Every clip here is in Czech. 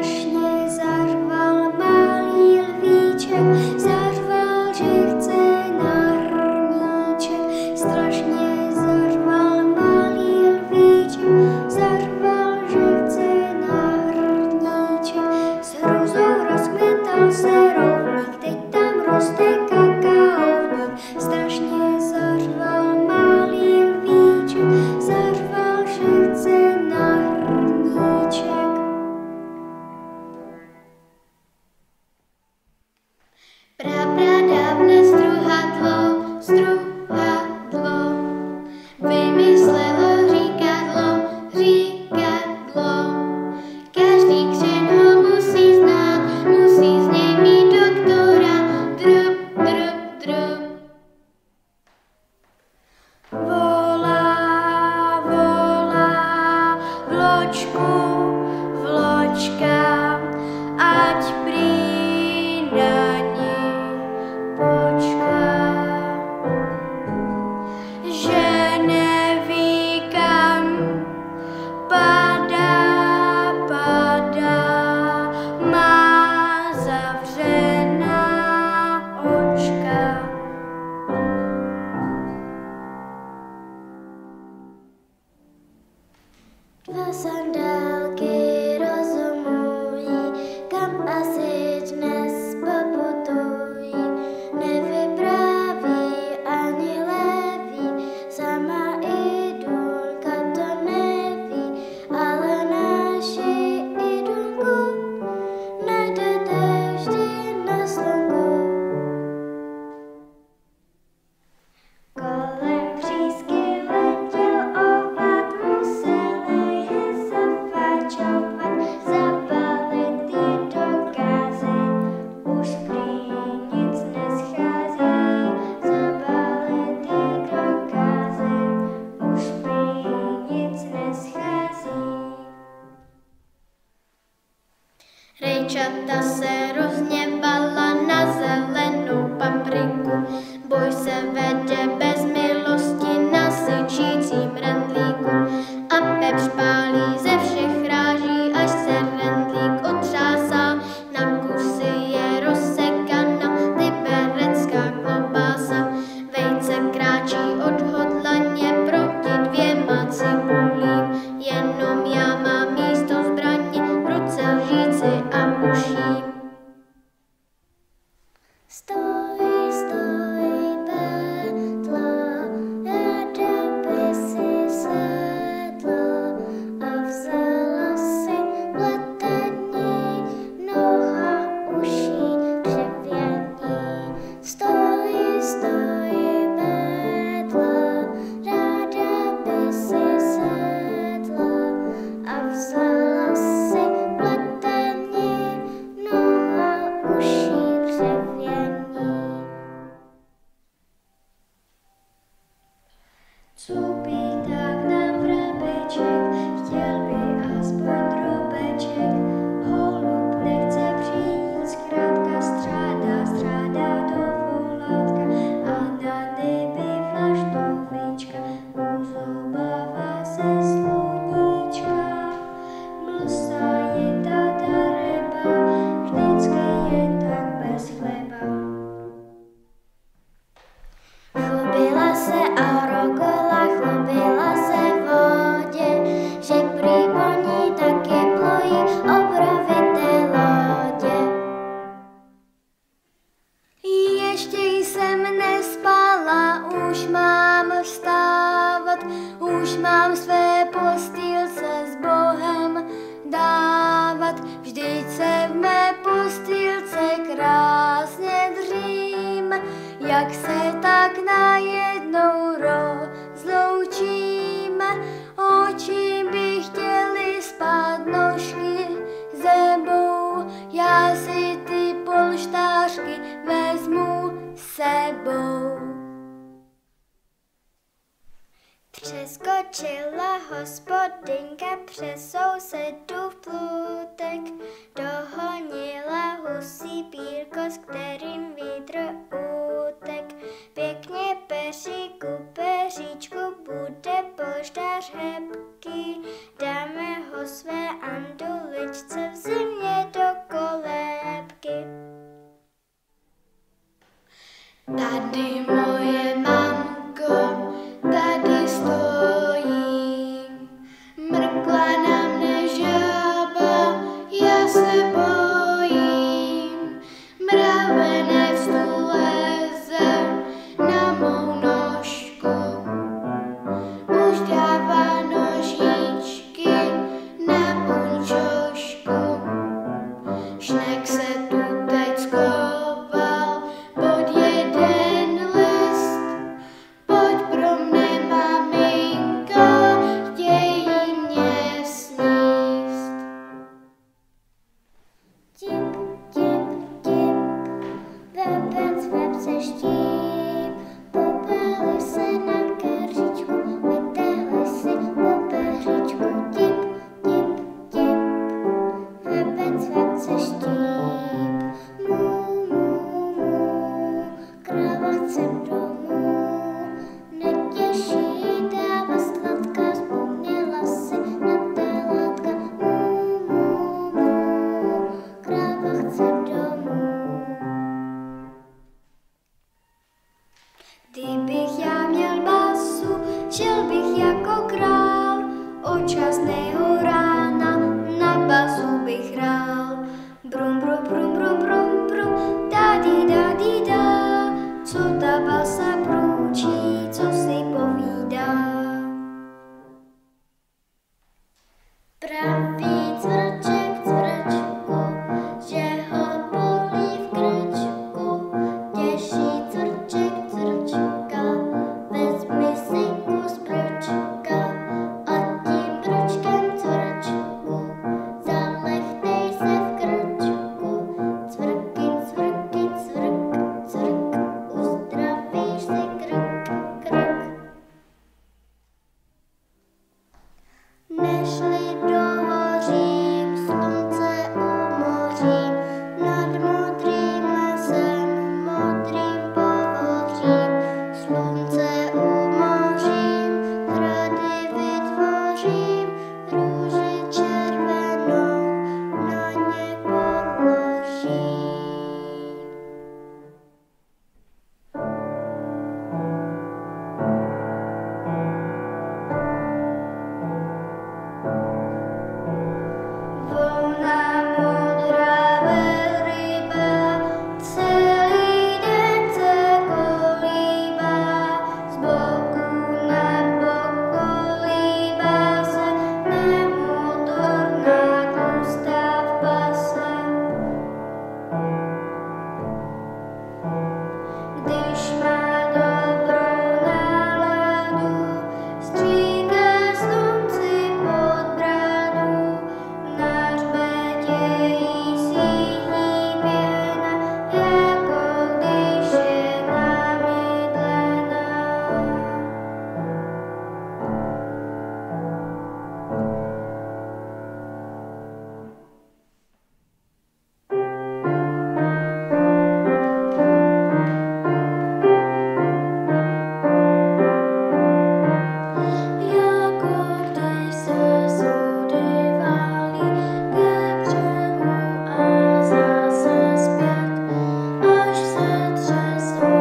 strašně zařval malý lvíček, zařval, že chce na hrníček. Strašně zařval malý lvíček, zařval, že chce na hrníček. S hrůzou rozkvětal se rovník, teď tam roste kakaovník. Strašně zařval malý lvíček, zařval, že chce na hrníček. Prapradávné struhadlo, struhadlo, vymyslelo říkadlo, říkadlo. Každý křen ho musí znát, musí z něj mít doktora, drup, drup, drup. Volá, volá, vločku, vločka, ať prý na ní počká, že neví kam padá, padá, má zavřená očka. Dva sandálky rozumují, kam asi dnes poputují. Nevypráví ani leví, sama Idulka to neví, ale naši Idulku najdete vždy na slunku. Kolem přísky letěl oblak, museli je zafačovat, zabalit je do kázy. Už prý nic neschází, zabalit je do kázy. Už prý nic neschází. Rejčata se rozhněvala na zelenou papriku. Boj se vede bez milosti na syčícím rendlíku. A pepř pálí ze všech ráží, až se rendlík otřásá. Na kusy je rozsekana liberecká klobása. Vejce kráčí odhodlaně proti dvěma cibulím. Jenom já mám místo zbraně v ruce lžíci a uším. Stoj, stoj, Betla, ráda by si sedla a vzala si pletení, noha, uší, dřevění. Stoj, stoj, Betla, ráda by si sedla a vzala si pletení, noha, uší, dřevění. Cupí tak na vrabeček, chtěl by aspoň drobeček. Holub nechce přijít, zkrátka strádá, strádá do volátka. A na nebi vlaštovička, uzobává se sluníčka. Mlsá je ta dareba, vždycky je tak bez chleba. Chlubila se a rokola, chlubila se v vodě, že prý po ní taky plují obrovité lodě. Ještě jsem nespala, už mám vstávat, už mám své postýlce s Bohem dávat. Vždyť se v mé postýlce krásně dřím, jak se tak najednou rozloučíme. Oči by chtěly spát, nožky zebou, já si ty polštářky vezmu sebou. Přeskočila hospodynka přes sousedův plůtek, dohonila husí pírko, s kterým vítr útek. Pěkně peříku, peříčku, bude polštář hebký, dáme ho své anduličce v zimě chce štíp. Kráva chce domů, netěší, dává sladká, vzpomněla si na telátka. Kráva chce domů. Kdybych já měl basu, žil bych jako král, od časného rána na basu bych hrál. Brum, brum, brum, brum, brum, brum, da di da di da, co ta basa průčí, co si povídá. Pravý cvrček cvrčku, že ho bolí v krčku, těžší cvrček cvrčka, vezmi si kus brčka a tím brčkem cvrčku zalechtej se v krčku. Cvrky, cvrky, cvrk, cvrk, uzdravíš si krk, krk. Nešli dohořím, slunce umořím, nad modrým lesem, modrým pohořím. Slunce umořím, hrady vytvořím, růži červenou na ně položím. Vlna modrá velryba, celý den se kolíbá, z boku na bok kolíbá se, nemotorná tlustá v pase. Když má dobrou náladu, stříká slunci pod bradu, na hřbetě jí sítí pěna, jako když je namydlená. Jako když se sudy válí ke břehu a zase zpět, až se třesou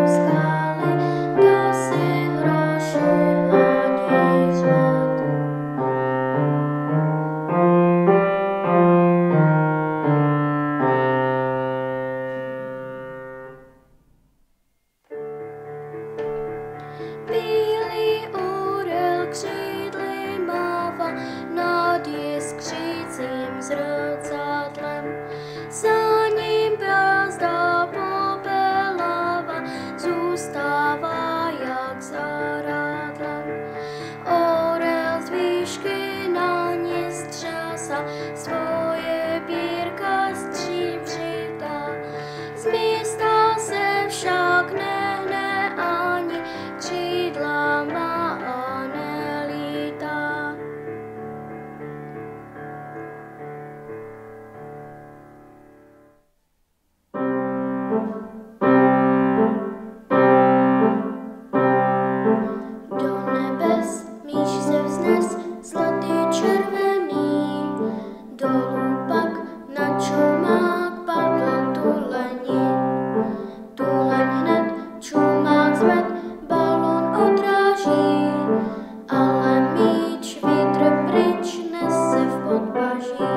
skály, dá si hroši hladí řád. Bílý orel křídly mává nad jiskřícím zrcadlem, za ním brázda popeláva zůstává jak za rádlem. Orel z výšky na ní střásá, svoje pírka střím přidá, z místa se však nehne ani, křídla má a nelítá. Do nebes míš se vznes, zlatý červený, dolů pak na čumák padl tulení. Tuleň hned čumák zved, balon odráží, ale míč vítr pryč nese v podpaží.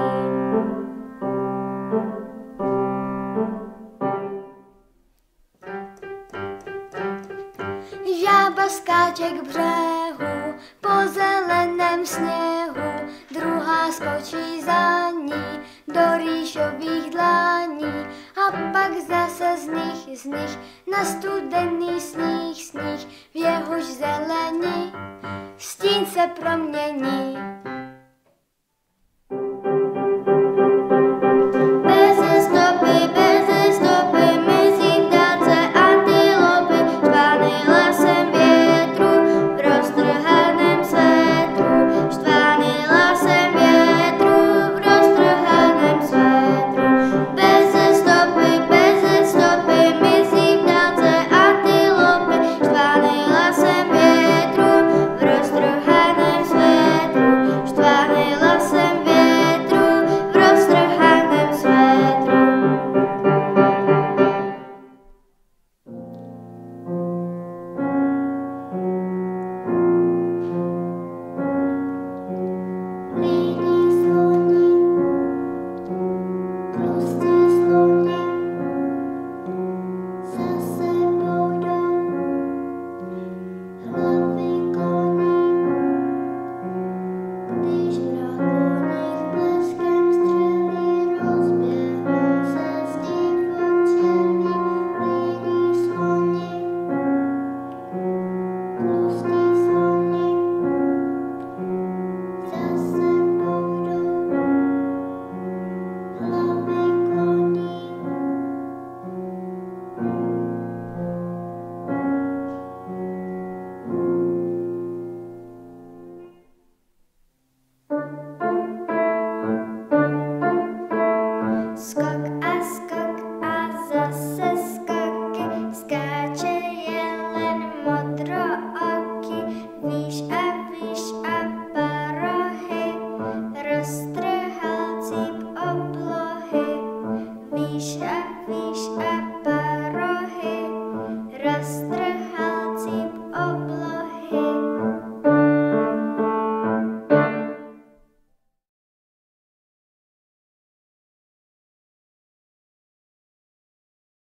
Žába skáče k břehu po zeleném sněhu, druhá skočí za ní do rýžových dlaní a pak zase z nich na studený sníh, v jehož zelení stín se promění. Štvaný lasem větru v roztrhaném šálí.